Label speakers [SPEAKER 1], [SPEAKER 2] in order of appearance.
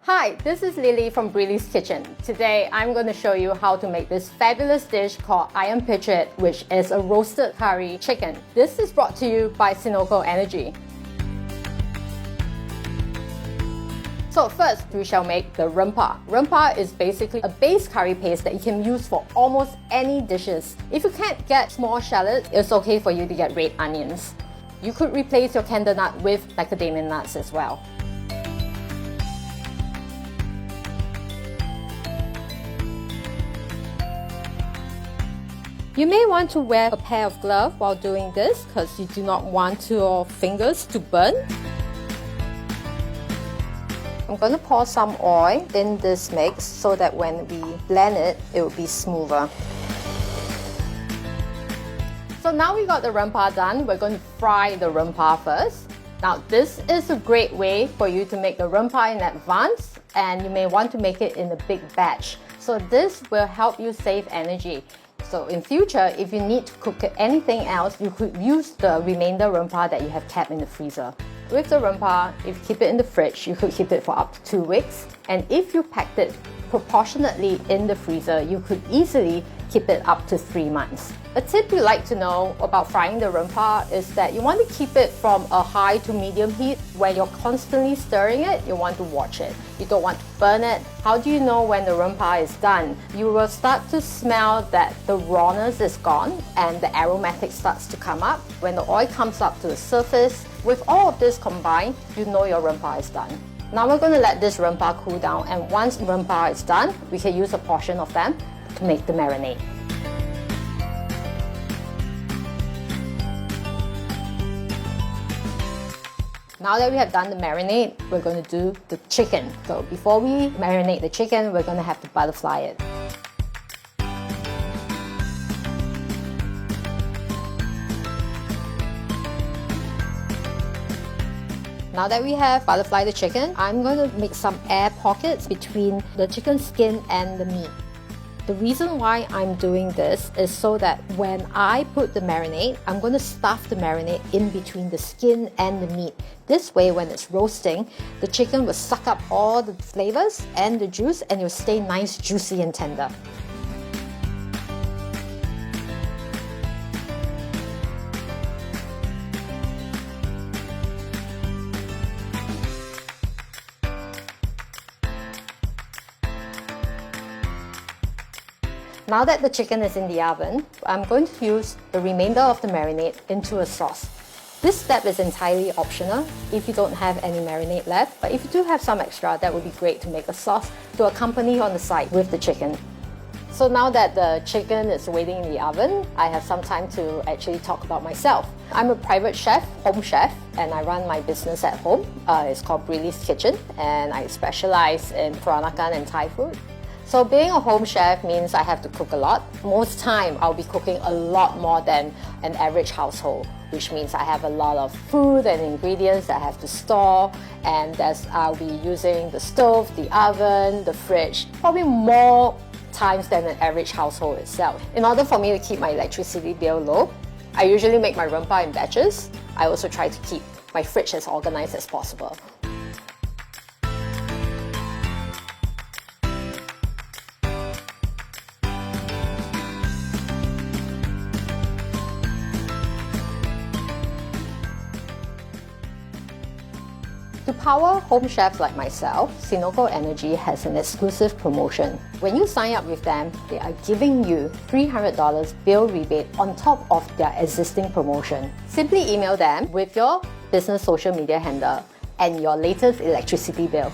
[SPEAKER 1] Hi, this is Lily from Breely's Kitchen. Today, I'm going to show you how to make this fabulous dish called Ayam Percik, which is a roasted curry chicken. This is brought to you by Senoko Energy. So first, we shall make the rempah. Rempah is basically a base curry paste that you can use for almost any dishes. If you can't get small shallots, it's okay for you to get red onions. You could replace your candle nut with macadamia nuts as well. You may want to wear a pair of gloves while doing this because you do not want your fingers to burn. I'm going to pour some oil in this mix so that when we blend it, it will be smoother. So now we got the rempah done, we're going to fry the rempah first. Now this is a great way for you to make the rempah in advance, and you may want to make it in a big batch. So this will help you save energy. So in future, if you need to cook anything else, you could use the remainder rempah that you have kept in the freezer. With the rempah, if you keep it in the fridge, you could keep it for up to 2 weeks. And if you packed it proportionately in the freezer, you could easily keep it up to 3 months. A tip you like to know about frying the rempah is that you want to keep it from a high to medium heat. When you're constantly stirring it, you want to watch it. You don't want to burn it. How do you know when the rempah is done? You will start to smell that the rawness is gone and the aromatic starts to come up. When the oil comes up to the surface, with all of this combined, you know your rempah is done. Now we're going to let this rempah cool down, and once rempah is done, we can use a portion of them to make the marinade. Now that we have done the marinade, we're going to do the chicken. So before we marinate the chicken, we're going to have to butterfly it. Now that we have butterflied the chicken, I'm going to make some air pockets between the chicken skin and the meat. The reason why I'm doing this is so that when I put the marinade, I'm going to stuff the marinade in between the skin and the meat. This way, when it's roasting, the chicken will suck up all the flavors and the juice, and it will stay nice, juicy and tender. Now that the chicken is in the oven, I'm going to use the remainder of the marinade into a sauce. This step is entirely optional if you don't have any marinade left, but if you do have some extra, that would be great to make a sauce to accompany on the side with the chicken. So now that the chicken is waiting in the oven, I have some time to actually talk about myself. I'm a private chef, home chef, and I run my business at home. It's called Breely's Kitchen, and I specialize in Peranakan and Thai food. So being a home chef means I have to cook a lot. Most time, I'll be cooking a lot more than an average household, which means I have a lot of food and ingredients that I have to store, and I'll be using the stove, the oven, the fridge, probably more times than an average household itself. In order for me to keep my electricity bill low, I usually make my rempah in batches. I also try to keep my fridge as organized as possible. To power home chefs like myself, Senoko Energy has an exclusive promotion. When you sign up with them, they are giving you $300 bill rebate on top of their existing promotion. Simply email them with your business social media handle and your latest electricity bill.